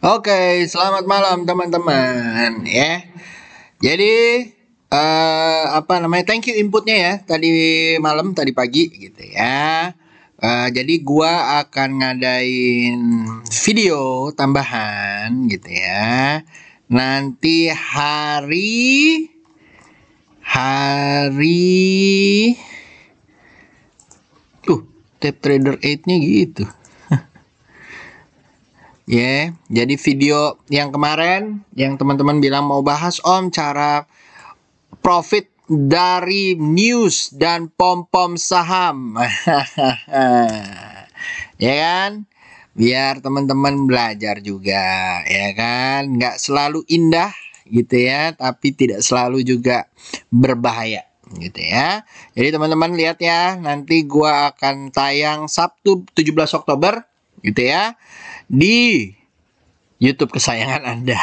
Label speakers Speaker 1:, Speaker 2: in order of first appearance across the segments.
Speaker 1: Oke, selamat malam teman-teman ya. Jadi apa namanya? Thank you inputnya ya tadi malam, tadi pagi gitu ya. Jadi gua akan ngadain video tambahan gitu ya. Nanti hari hari Tab Trader 8-nya gitu. Ya, jadi video yang kemarin yang teman-teman bilang mau bahas Om cara profit dari news dan pom-pom saham. Ya kan? Biar teman-teman belajar juga, ya kan? Nggak selalu indah gitu ya, tapi tidak selalu juga berbahaya gitu ya. Jadi teman-teman lihat ya, nanti gua akan tayang Sabtu 17 Oktober gitu ya di YouTube kesayangan Anda.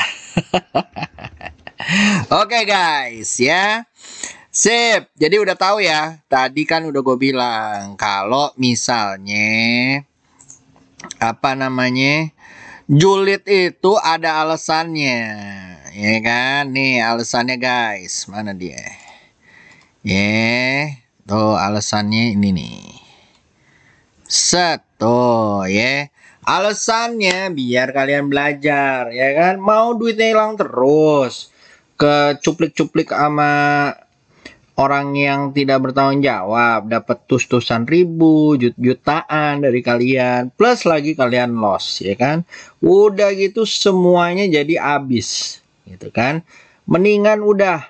Speaker 1: Oke guys ya. Sip. Jadi udah tahu ya. Tadi kan udah gue bilang kalau misalnya apa namanya? Julid itu ada alasannya. Ya kan? Nih alasannya guys. Mana dia? Ya. Tuh alasannya ini nih. Set. Tuh ya. Alasannya biar kalian belajar, ya kan? Mau duitnya hilang terus, kecuplik-cuplik sama orang yang tidak bertanggung jawab, dapat tus-tusan ribu, jutaan dari kalian, plus lagi kalian loss, ya kan? Udah gitu semuanya jadi habis, gitu kan? Mendingan udah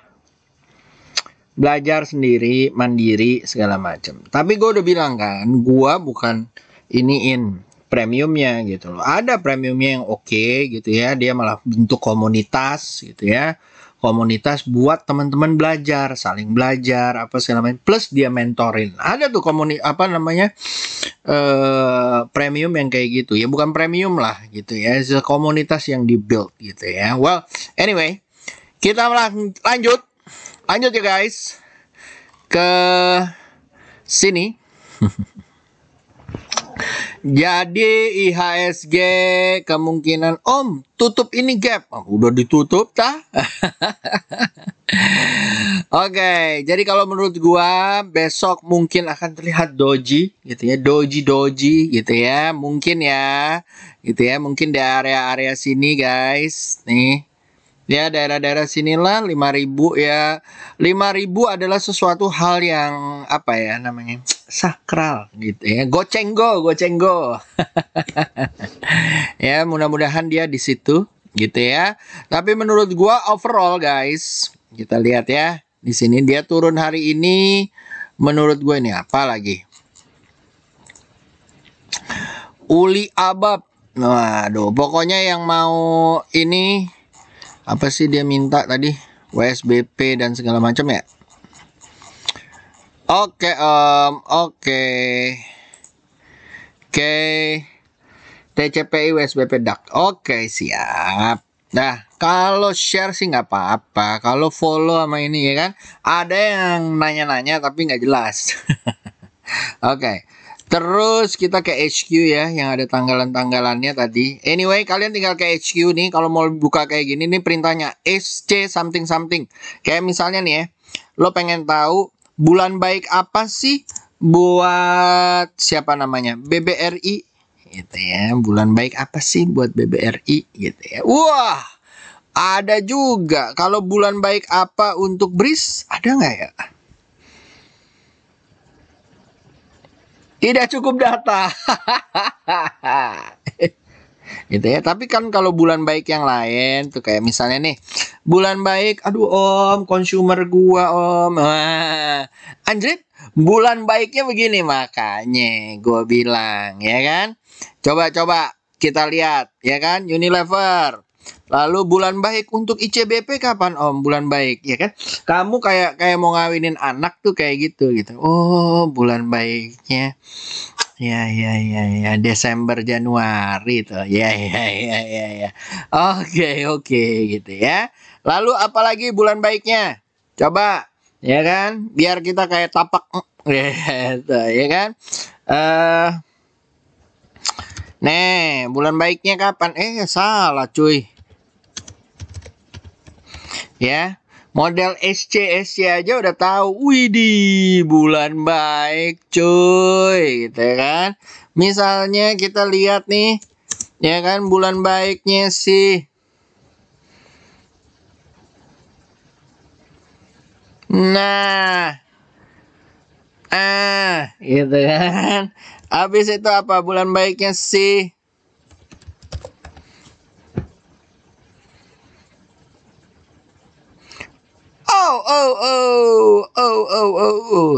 Speaker 1: belajar sendiri, mandiri segala macam. Tapi gue udah bilang kan, gue bukan iniin premiumnya gitu loh. Ada premiumnya yang oke gitu ya, dia malah bentuk komunitas gitu ya. Komunitas buat teman-teman belajar, saling belajar apa segala macam. Plus dia mentorin. Ada tuh apa namanya premium yang kayak gitu ya, bukan premium lah gitu ya, komunitas yang dibuild gitu ya. Well, anyway, kita lanjut ya guys ke sini. Jadi IHSG kemungkinan Om tutup ini gap. Udah ditutup tah? Oke, jadi kalau menurut gua besok mungkin akan terlihat doji gitu ya, doji gitu ya, mungkin ya, gitu ya, mungkin di area-area sini guys, nih. Ya daerah-daerah sinilah 5.000 ya. 5.000 adalah sesuatu hal yang apa ya namanya? Sakral gitu ya. Gocenggo. Ya, mudah-mudahan dia di situ gitu ya. Tapi menurut gua overall guys, kita lihat ya. Di sini dia turun hari ini, menurut gue ini apa lagi? Uli Abab. Waduh, pokoknya yang mau ini apa sih dia minta tadi? WSBP dan segala macam ya. Oke, oke. Oke. TCPI WSBP DAX. Oke, siap. Nah, kalau share sih nggak apa-apa. Kalau follow sama ini ya kan, ada yang nanya-nanya tapi nggak jelas. Oke. Terus kita ke HQ ya, yang ada tanggalan-tanggalannya tadi. Anyway, kalian tinggal ke HQ nih, kalau mau buka kayak gini nih perintahnya SC something something. Kayak misalnya nih ya, lo pengen tahu bulan baik apa sih buat siapa namanya? BBRI gitu ya. Bulan baik apa sih buat BBRI gitu ya. Wah, ada juga. Kalau bulan baik apa untuk BRIS? Ada nggak ya? Tidak cukup data. Gitu ya. Tapi kan kalau bulan baik yang lain tuh kayak misalnya nih, bulan baik, aduh Om, consumer gua Om. Wah, anjrit, bulan baiknya begini makanya gua bilang, ya kan? Coba-coba kita lihat, ya kan? Unilever. Lalu bulan baik untuk ICBP kapan Om? Bulan baik, ya kan? Kamu kayak mau ngawinin anak tuh kayak gitu. Oh, bulan baiknya. Ya, Desember Januari tuh. Ya. Oke, gitu ya. Lalu apalagi bulan baiknya? Coba, ya kan? Biar kita kayak tapak gitu, ya kan? Nih, bulan baiknya kapan? Salah cuy. Ya, model SC aja udah tahu. Widih, bulan baik cuy, gitu kan. Misalnya kita lihat nih, ya kan, bulan baiknya sih. Nah, gitu kan. Habis itu apa bulan baiknya sih?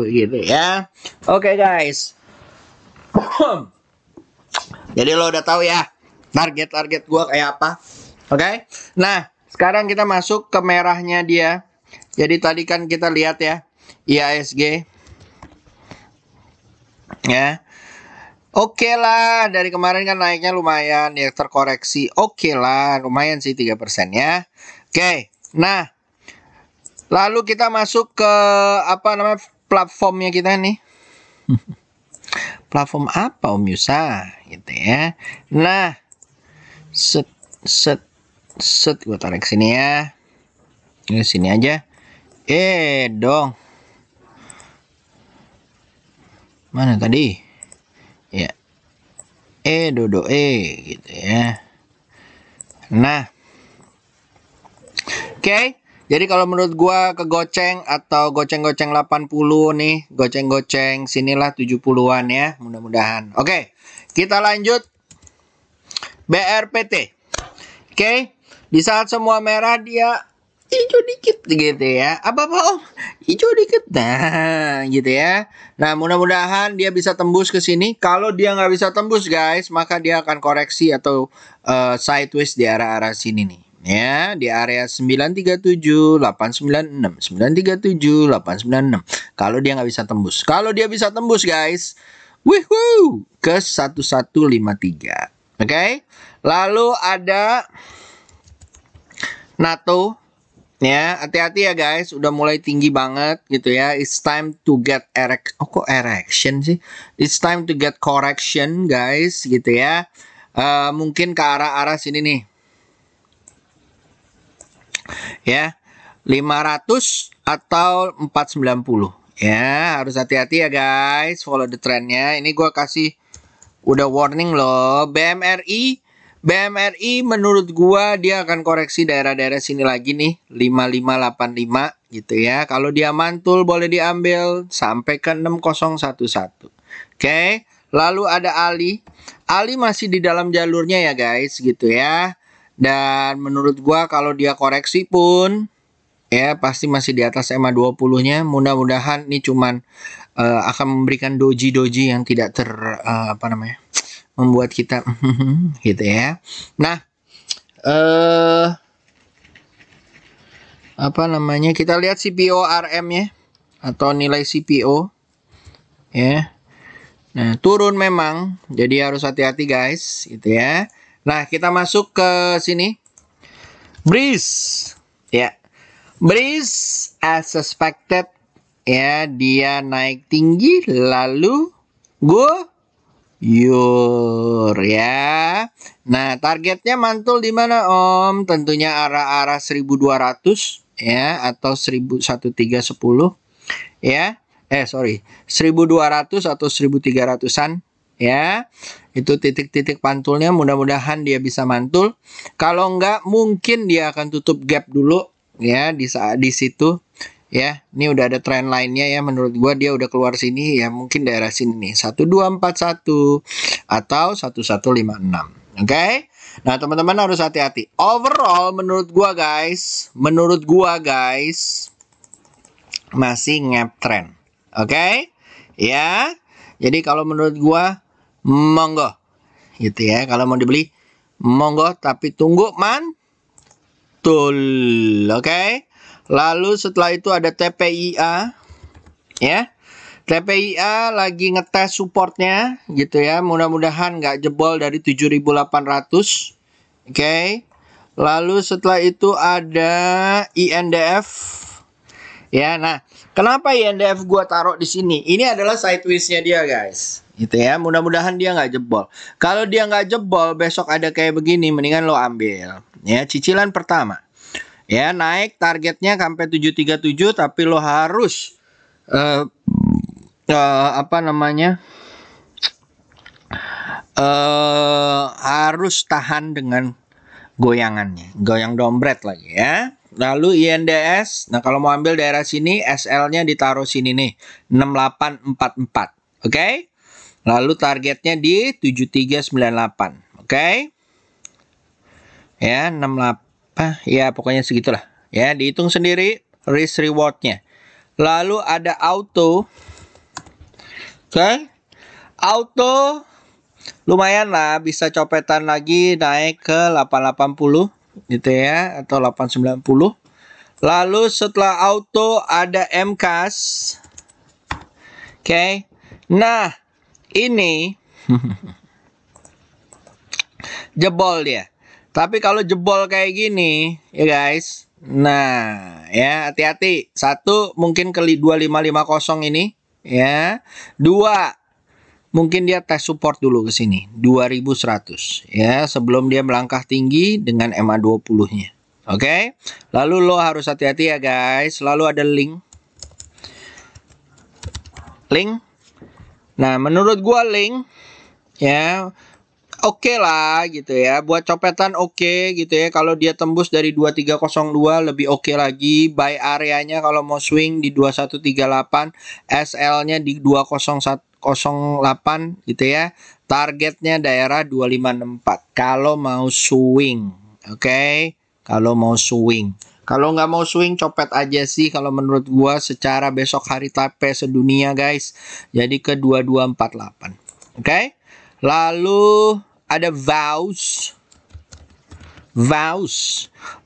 Speaker 1: Gitu ya. Oke guys. Jadi lo udah tahu ya target gua kayak apa. Oke. Nah, sekarang kita masuk ke merahnya dia. Jadi tadi kan kita lihat ya IHSG. Ya. Oke lah, dari kemarin kan naiknya lumayan ya, terkoreksi. Oke lah, lumayan sih 3% ya. Oke. Nah, lalu kita masuk ke apa namanya platformnya kita nih. Platform apa Om Yusa gitu ya. Nah, set gue tarik sini ya. Ini sini aja. Dong. Mana tadi? Ya. Dodo gitu ya. Nah. Oke. Jadi kalau menurut gua ke goceng atau goceng-goceng 80 nih, goceng-goceng sinilah 70-an ya, mudah-mudahan. Oke. Kita lanjut BRPT. Oke. Di saat semua merah dia hijau dikit gitu ya. Apa Om? Hijau dikit. Nah, gitu ya. Nah, mudah-mudahan dia bisa tembus ke sini. Kalau dia nggak bisa tembus guys, maka dia akan koreksi atau sideways di arah-arah sini nih. Ya, di area 937, 896, 937, 896. Kalau dia nggak bisa tembus. Kalau dia bisa tembus guys, woohoo, ke 1153. Oke. Lalu ada NATO. Ya, hati-hati ya guys, udah mulai tinggi banget gitu ya. It's time to get kok erection sih? It's time to get correction guys, gitu ya. Mungkin ke arah-arah sini nih. Ya, 500 atau 490. Ya, harus hati-hati ya guys, follow the trendnya. Ini gua kasih udah warning loh. BMRI menurut gua dia akan koreksi daerah-daerah sini lagi nih 5585 gitu ya. Kalau dia mantul boleh diambil sampai ke 6011. Oke. Lalu ada Ali. Ali masih di dalam jalurnya ya guys gitu ya. Dan menurut gua kalau dia koreksi pun ya pasti masih di atas EMA 20-nya. Mudah-mudahan ini cuman akan memberikan doji-doji yang tidak membuat kita gitu ya. Nah, apa namanya? Kita lihat CPO RM-nya atau nilai CPO ya. Nah, turun memang. Jadi harus hati-hati guys, gitu ya. Nah, kita masuk ke sini. Breeze. Ya. Breeze as suspected ya, dia naik tinggi lalu ya. Nah, targetnya mantul di mana Om? Tentunya arah-arah 1200 ya atau 1110 ya. 1200 atau 1300-an ya. Itu titik-titik pantulnya, mudah-mudahan dia bisa mantul. Kalau enggak mungkin dia akan tutup gap dulu ya di situ. Ya, ini udah ada trend lainnya ya. Menurut gua dia udah keluar sini ya, mungkin daerah sini nih 1241 atau 1156. Oke. Nah, teman-teman harus hati-hati. Overall menurut gua guys masih ngap trend. Oke. Ya. Jadi kalau menurut gua monggo gitu ya. Kalau mau dibeli monggo, tapi tunggu mantul. Oke. Lalu setelah itu ada TPIA ya. TPIA lagi ngetes supportnya gitu ya. Mudah-mudahan nggak jebol dari 7.800. Oke. Lalu setelah itu ada INDF ya. Nah, Kenapa INDF gua taruh di sini? Ini adalah sideways-nya dia, guys. Gitu ya. Mudah-mudahan dia nggak jebol. Kalau dia nggak jebol, besok ada kayak begini, mendingan lo ambil. Ya, cicilan pertama. Ya, naik targetnya sampai 737, tapi lo harus apa namanya? Harus tahan dengan goyangannya, goyang dompet lagi ya. Lalu INDS, nah kalau mau ambil daerah sini, SL-nya ditaruh sini nih, 6844, oke? Lalu targetnya di 7398, oke? Ya, 68, ya pokoknya segitulah. Ya, dihitung sendiri risk rewardnya. Lalu ada auto, oke? Auto lumayan lah, bisa copetan lagi naik ke 880 gitu ya, atau 890. Lalu setelah auto ada MCAS. Oke. Nah, ini jebol dia. Tapi kalau jebol kayak gini, ya guys. Nah, ya hati-hati. Satu, mungkin ke 2550 ini, ya. Dua, mungkin dia tes support dulu ke sini 2100 ya, sebelum dia melangkah tinggi dengan MA20-nya. Oke. Lalu lo harus hati-hati ya guys. Lalu ada link. Nah, menurut gua link ya oke lah gitu ya. Buat copetan oke gitu ya. Kalau dia tembus dari 2302 lebih oke lagi. Buy areanya kalau mau swing di 2138, SL-nya di 20108 gitu ya. Targetnya daerah 2564 kalau mau swing. Oke. Kalau mau swing. Kalau nggak mau swing, copet aja sih kalau menurut gua secara besok hari tape sedunia guys. Jadi ke 2248. Oke. Lalu ada Vaus.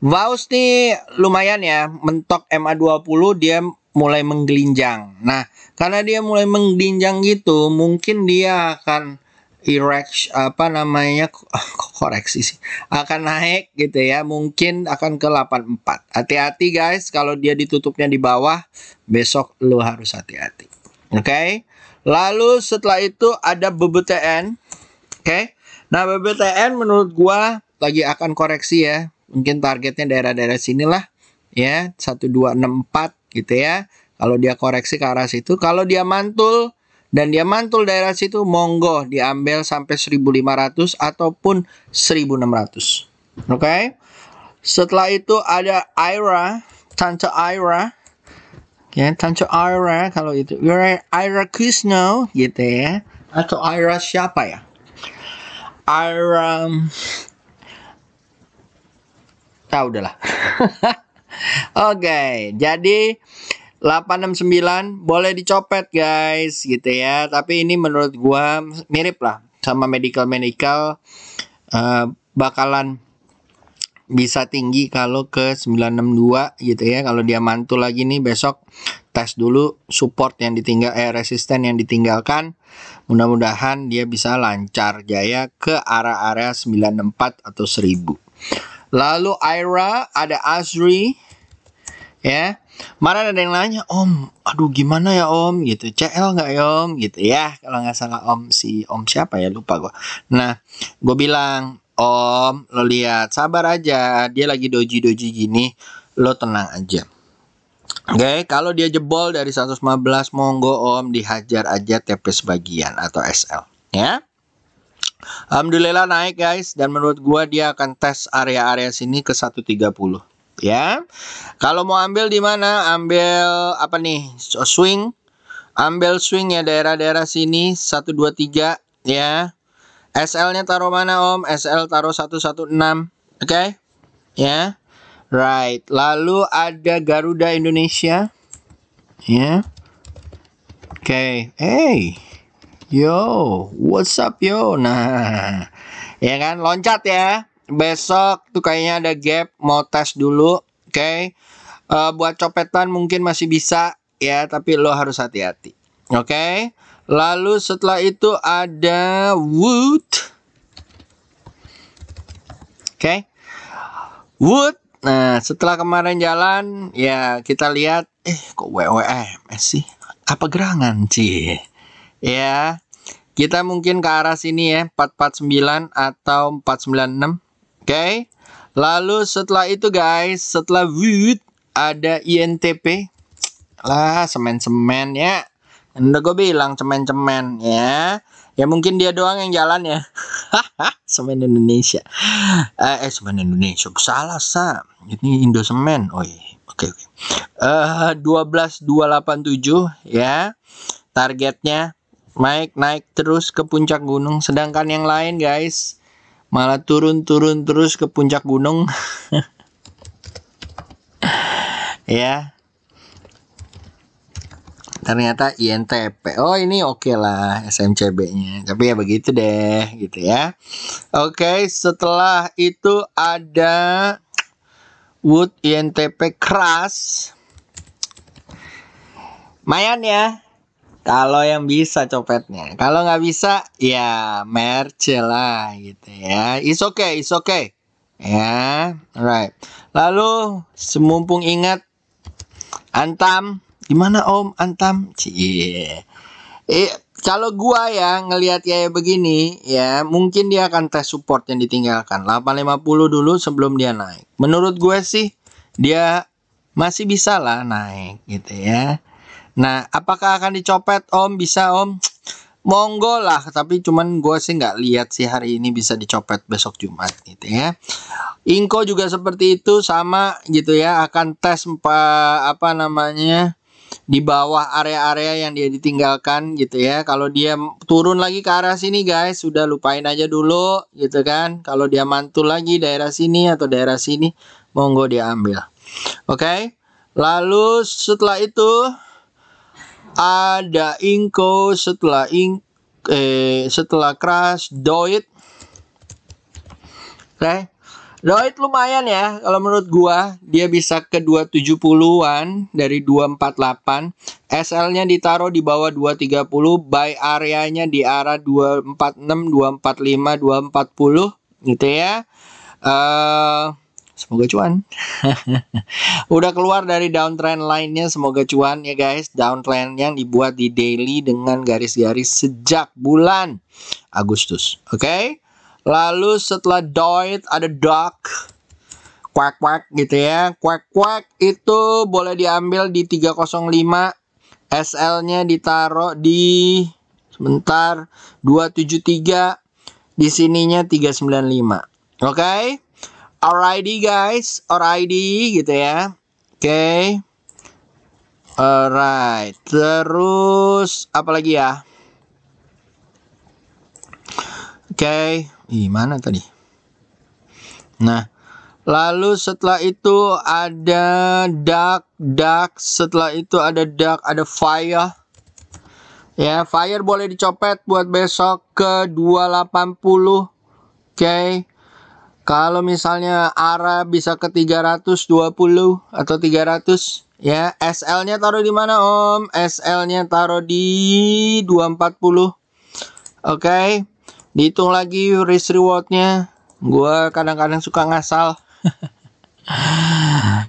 Speaker 1: Vaus nih lumayan ya, mentok MA20 dia mulai menggelinjang. Nah, karena dia mulai menggelinjang gitu, mungkin dia akan koreksi sih. Akan naik gitu ya, mungkin akan ke 84. Hati-hati guys, kalau dia ditutupnya di bawah, besok lo harus hati-hati. Oke. Lalu setelah itu ada BBTN. Oke. Nah, BBTN menurut gua lagi akan koreksi ya. Mungkin targetnya daerah-daerah sinilah ya, 1264 gitu ya. Kalau dia koreksi ke arah situ, kalau dia mantul dan dia mantul daerah situ, monggo diambil sampai 1500 ataupun 1600. Oke. Setelah itu ada IRA, Tante IRA. Ya, Tante Ira kalau itu. Ira Kusno gitu ya. Atau Ira siapa ya? Ira udahlah. Oke, jadi 869 boleh dicopet guys gitu ya. Tapi ini menurut gua mirip lah sama medical bakalan bisa tinggi kalau ke 962 gitu ya. Kalau dia mantul lagi nih besok, tes dulu support yang ditinggal resisten yang ditinggalkan. Mudah-mudahan dia bisa lancar jaya ke arah-area 94 atau 1000. Lalu IRA ada ASRI ya. Kemarin ada yang nanya, Om, aduh gimana ya Om gitu, CL nggak ya Om gitu ya. Kalau nggak salah Om siapa ya, lupa gua. Nah, gue bilang, Om, lo lihat, sabar aja, dia lagi doji-doji gini, lo tenang aja. Oke, kalau dia jebol dari 115, monggo Om dihajar aja TP sebagian atau SL ya. Alhamdulillah naik guys, dan menurut gua dia akan tes area-area sini ke 130 ya. Kalau mau ambil di mana? Ambil apa nih? Swing. Ambil swing ya daerah-daerah sini 123 ya. SL-nya taruh mana Om? SL taruh 116. Oke? Ya. Right. Lalu ada Garuda Indonesia. Ya. Oke. Hey. Yo, what's up yo? Nah, ya kan loncat ya. Besok tuh kayaknya ada gap, mau tes dulu. Oke. Buat copetan mungkin masih bisa ya, tapi lo harus hati-hati. Oke. Lalu setelah itu ada Wood. Oke. Wood. Nah, setelah kemarin jalan, ya kita lihat kok WWMS sih? Apa gerangan sih? Ya, kita mungkin ke arah sini ya, 449 atau 496. Oke. Lalu setelah itu guys, setelah wood ada INTP. Lah, semen-semen ya. Udah gue bilang cemen-cemen ya. Ya mungkin dia doang yang jalan ya. Semen Indonesia. Semen Indonesia. Salah, ini Indo Semen. Oh iya. Oke. 12287 ya. Targetnya naik terus ke puncak gunung. Sedangkan yang lain guys malah turun terus ke puncak gunung. Ya. Ternyata INTP. Oh, ini oke lah SMCB-nya. Tapi ya begitu deh gitu ya. Oke, setelah itu ada wood INTP keras. Lumayan ya. Kalau yang bisa copetnya. Kalau nggak bisa ya merce lah gitu ya. It's okay. Ya, alright. Lalu semumpung ingat Antam. Gimana Om Antam? Cie. Kalau gua ya ngelihat kayak begini ya, mungkin dia akan tes support yang ditinggalkan 850 dulu sebelum dia naik. Menurut gue sih dia masih bisa lah naik gitu ya. Nah, apakah akan dicopet Om? Bisa Om. Monggo lah, tapi cuman gue sih nggak lihat sih hari ini bisa dicopet besok Jumat gitu ya. Inco juga seperti itu sama gitu ya, akan tes apa namanya di bawah area-area yang dia ditinggalkan gitu ya. Kalau dia turun lagi ke arah sini guys, sudah lupain aja dulu gitu kan. Kalau dia mantul lagi daerah sini atau daerah sini, monggo dia ambil. Oke. Lalu setelah itu ada Inco, setelah crash Doit. Oke. Doit lumayan ya, kalau menurut gua dia bisa ke 270-an dari 248. SL-nya ditaruh di bawah 230, buy area-nya di arah 246, 245, 240 gitu ya. Semoga cuan. Udah keluar dari downtrend line-nya, semoga cuan ya guys. Downtrend yang dibuat di daily dengan garis-garis sejak bulan Agustus. Oke. Lalu setelah Doit ada Duck. Quack gitu ya. Quack itu boleh diambil di 305. SL-nya ditaruh di sebentar 273. Di sininya 395. Oke. Alrighty guys, alrighty gitu ya. Oke. Alright. Terus apa lagi ya? Oke. Mana tadi? Nah, lalu setelah itu ada Duck, setelah itu ada Duck, ada Fire. Ya, Fire boleh dicopet buat besok ke 280. Oke. Kalau misalnya ARA bisa ke 320 atau 300 ya. SL-nya taruh di mana Om? SL-nya taruh di 240. Oke. Dihitung lagi risk rewardnya. Gua kadang-kadang suka ngasal.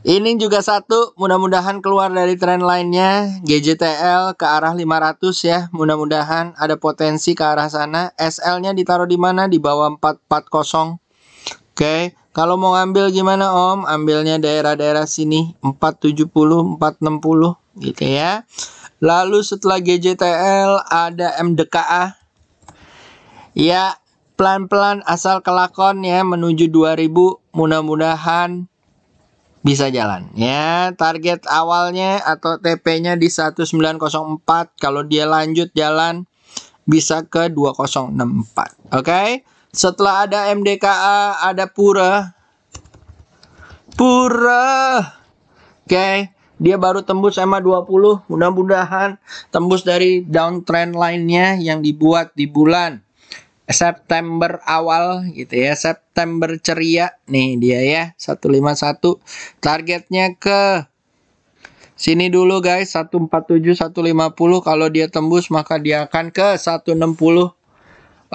Speaker 1: Ini juga satu, mudah-mudahan keluar dari trend line-nya. GJTL ke arah 500 ya. Mudah-mudahan ada potensi ke arah sana. SL-nya ditaruh di mana? Di bawah 440. Oke, kalau mau ngambil gimana Om? Ambilnya daerah-daerah sini 470, 460 gitu ya. Lalu setelah GJTL ada MDKA. Ya, pelan-pelan asal kelakon ya menuju 2000, mudah-mudahan bisa jalan ya. Target awalnya atau TP-nya di 1904. Kalau dia lanjut jalan bisa ke 2064. Oke. Setelah ada MDKA ada Pura. Oke. Dia baru tembus EMA 20. Mudah-mudahan tembus dari downtrend line-nya yang dibuat di bulan September awal gitu ya. September ceria. Nih dia ya. 151. Targetnya ke sini dulu guys. 147, 150. Kalau dia tembus maka dia akan ke 160.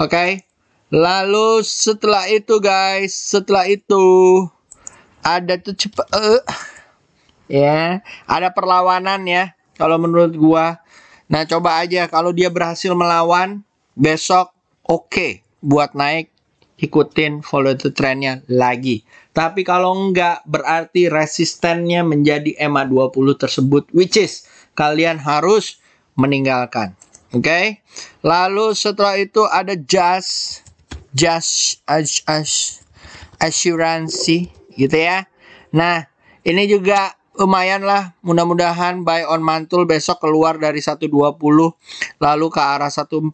Speaker 1: Oke. Lalu setelah itu guys. Setelah itu ada tuh Ya, ada perlawanan ya kalau menurut gua. Nah, coba aja kalau dia berhasil melawan besok, oke buat naik, ikutin follow the trendnya lagi. Tapi kalau enggak, berarti resistennya menjadi EMA 20 tersebut, which is kalian harus meninggalkan. Oke. Lalu setelah itu ada asuransi gitu ya. Nah, ini juga lumayan lah, mudah-mudahan buy on mantul besok keluar dari 120 lalu ke arah 140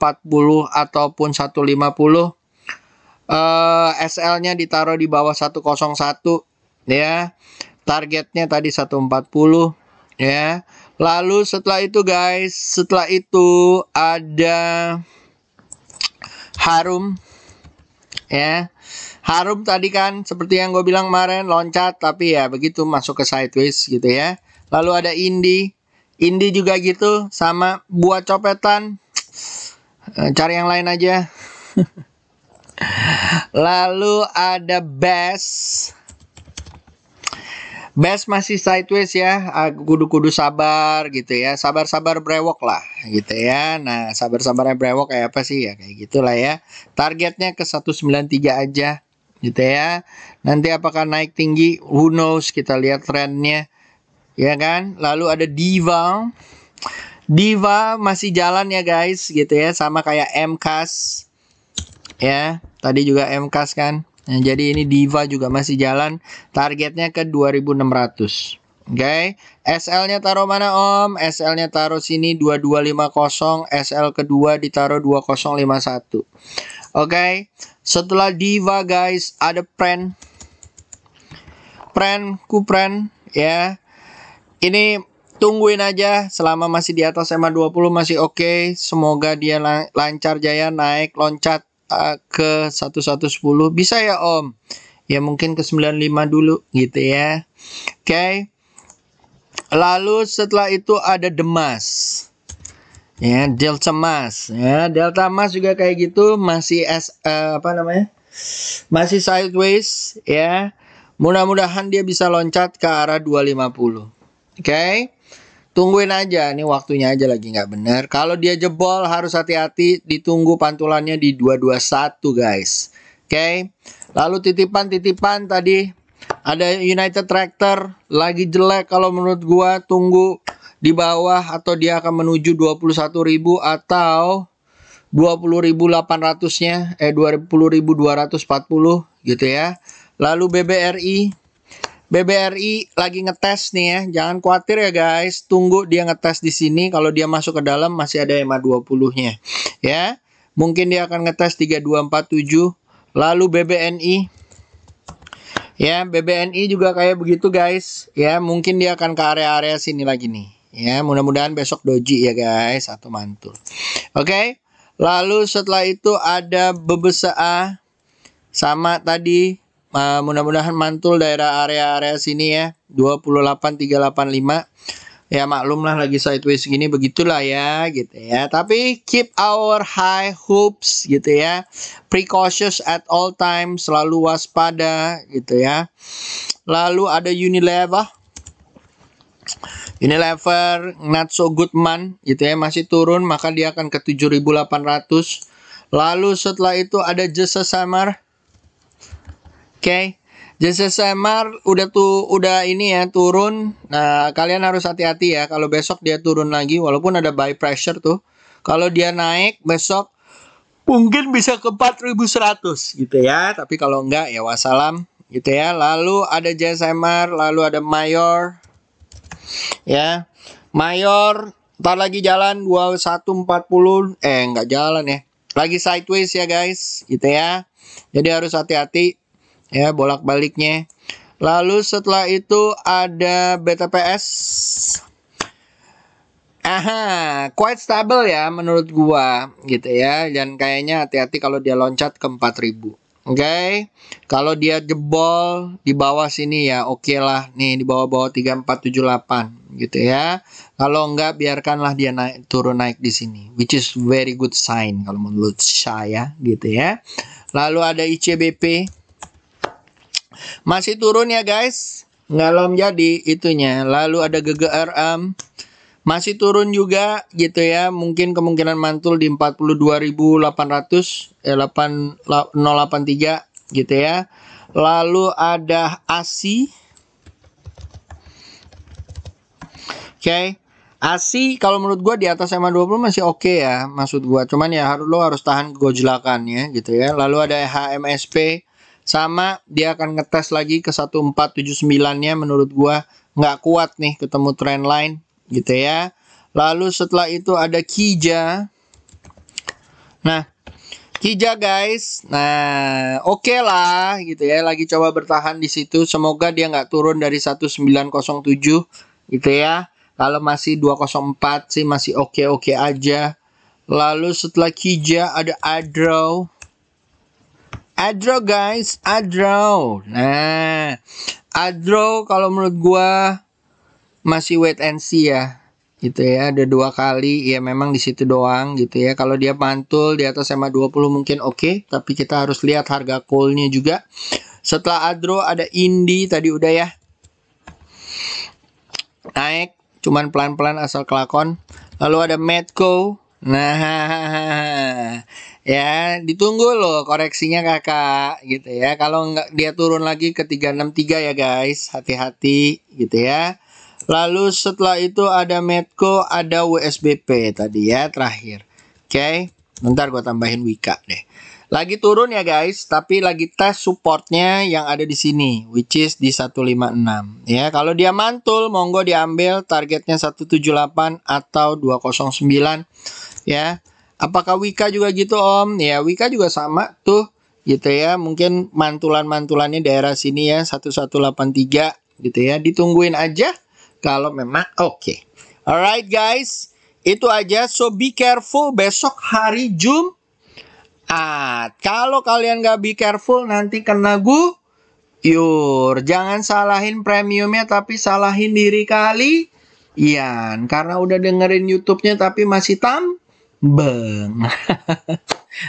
Speaker 1: ataupun 150. SL-nya ditaruh di bawah 101 ya. Targetnya tadi 140 ya. Lalu setelah itu guys, setelah itu ada Harum ya. Harum tadi kan seperti yang gue bilang kemarin loncat, tapi ya begitu masuk ke sideways gitu ya. Lalu ada Indi juga gitu, sama buat copetan cari yang lain aja. Lalu ada Best masih sideways ya, kudu-kudu sabar gitu ya, sabar-sabar brewok lah gitu ya. Nah, sabar-sabarnya brewok kayak apa sih ya, kayak gitulah ya. Targetnya ke 193 aja gitu ya. Nanti apakah naik tinggi, who knows, kita lihat trennya ya kan. Lalu ada Diva masih jalan ya guys gitu ya, sama kayak MCAS ya, tadi juga MCAS kan. Nah, jadi ini Diva juga masih jalan, targetnya ke 2600. Oke, SL-nya taruh mana Om? SL-nya taruh sini 2250, SL kedua ditaruh 2051. Oke, setelah Diva guys, ada Kupren ya. Ini tungguin aja selama masih di atas EMA 20 masih oke. Semoga dia lancar jaya naik loncat ke 1110. Bisa ya Om? Ya mungkin ke 95 dulu gitu ya. Oke. Lalu setelah itu ada Demas. Ya, Delta Mas. Ya, Delta Mas juga kayak gitu, masih masih sideways ya. Mudah-mudahan dia bisa loncat ke arah 250. Oke. Tungguin aja, nih waktunya aja lagi nggak bener. Kalau dia jebol harus hati-hati, ditunggu pantulannya di 221 guys. Oke. Lalu titipan tadi ada United Tractor lagi jelek kalau menurut gua, tunggu di bawah atau dia akan menuju 21.000 atau 20.800-nya 20.240 gitu ya. Lalu BBRI lagi ngetes nih ya, jangan khawatir ya guys, tunggu dia ngetes di sini. Kalau dia masuk ke dalam masih ada EMA 20-nya ya. Mungkin dia akan ngetes 3247. Lalu BBNI juga kayak begitu guys ya, mungkin dia akan ke area-area sini lagi nih ya. Mudah-mudahan besok doji ya guys atau mantul. Oke. Lalu setelah itu ada BBSA sama tadi, mudah-mudahan mantul daerah area-area sini ya, 28385. Ya maklum lah lagi sideways gini, begitulah ya gitu ya. Tapi keep our high hopes gitu ya. Precautious at all time, selalu waspada gitu ya. Lalu ada Unilever not so good man gitu ya, masih turun, maka dia akan ke 7.800. Lalu setelah itu ada Jasa Samar. Oke, Jasa Samar udah ini ya, turun. Nah, kalian harus hati-hati ya kalau besok dia turun lagi, walaupun ada buy pressure tuh. Kalau dia naik besok mungkin bisa ke 4.100 gitu ya, tapi kalau enggak ya wassalam gitu ya. Lalu ada Jasa Samar, lalu ada Mayor ya. Mayor ntar lagi jalan 2140, enggak jalan ya, lagi sideways ya guys gitu ya. Jadi harus hati-hati ya bolak-baliknya. Lalu setelah itu ada BTPS. Quite stable ya menurut gua gitu ya, dan kayaknya hati-hati kalau dia loncat ke 4000. Oke. Kalau dia jebol di bawah sini ya oke lah, nih di bawah-bawah 3478 gitu ya. Kalau enggak biarkanlah dia turun naik di sini, which is very good sign kalau menurut saya gitu ya. Lalu ada ICBP masih turun ya guys. belum jadi itunya. Lalu ada GGRM masih turun juga gitu ya. Mungkin kemungkinan mantul di 42.800 8083 gitu ya. Lalu ada ASI. Oke. ASI kalau menurut gua di atas MA 20 masih oke ya, maksud gua. Cuman ya lo harus tahan gojlakannya gitu ya. Lalu ada HMSP sama dia akan ngetes lagi ke 1479-nya, menurut gua nggak kuat nih ketemu trend line gitu ya. Lalu setelah itu ada KIJA. Nah, KIJA guys. Nah, oke lah gitu ya. Lagi coba bertahan di situ. Semoga dia nggak turun dari 1907 gitu ya. Kalau masih 204 sih masih oke-oke aja. Lalu setelah KIJA ada ADRO. ADRO guys, ADRO. Nah, ADRO kalau menurut gua masih wait and see ya. Gitu ya, ada 2 kali ya, memang di situ doang gitu ya. Kalau dia mantul di atas MA 20 mungkin oke, tapi kita harus lihat harga call-nya juga. Setelah ADRO ada INDI tadi udah ya. Naik cuman pelan-pelan asal kelakon. Lalu ada Medco. Nah, ya ditunggu loh koreksinya kakak gitu ya. Kalau nggak dia turun lagi ke 363 ya guys, hati-hati gitu ya. Lalu setelah itu ada Medco, ada WSBP tadi ya terakhir. Oke, bentar gue tambahin Wika deh. Lagi turun ya guys, tapi lagi tes supportnya yang ada di sini, which is di 156. Ya, kalau dia mantul, monggo diambil targetnya 178 atau 209. Ya, apakah Wika juga gitu om? Ya, Wika juga sama tuh, gitu ya. Mungkin mantulan-mantulannya daerah sini ya, 1183 gitu ya. Ditungguin aja kalau memang oke. Alright guys, itu aja. So be careful besok hari Jumat. Kalau kalian gak be careful nanti kena guyur. Jangan salahin premiumnya tapi salahin diri kalian. Karena udah dengerin YouTube-nya tapi masih tambeng.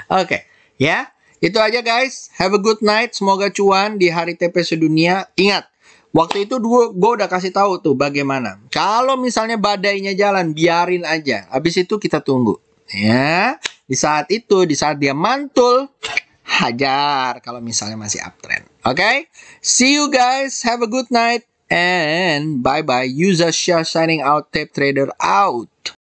Speaker 1: Oke, ya. Itu aja guys. Have a good night. Semoga cuan di hari TP sedunia. Ingat, waktu itu gue udah kasih tahu tuh bagaimana. Kalau misalnya badainya jalan, biarin aja. Habis itu kita tunggu. Ya, di saat itu, di saat dia mantul, hajar kalau misalnya masih uptrend. Oke, see you guys, have a good night, and bye bye. Yuza Shah signing out, Tape Trader out.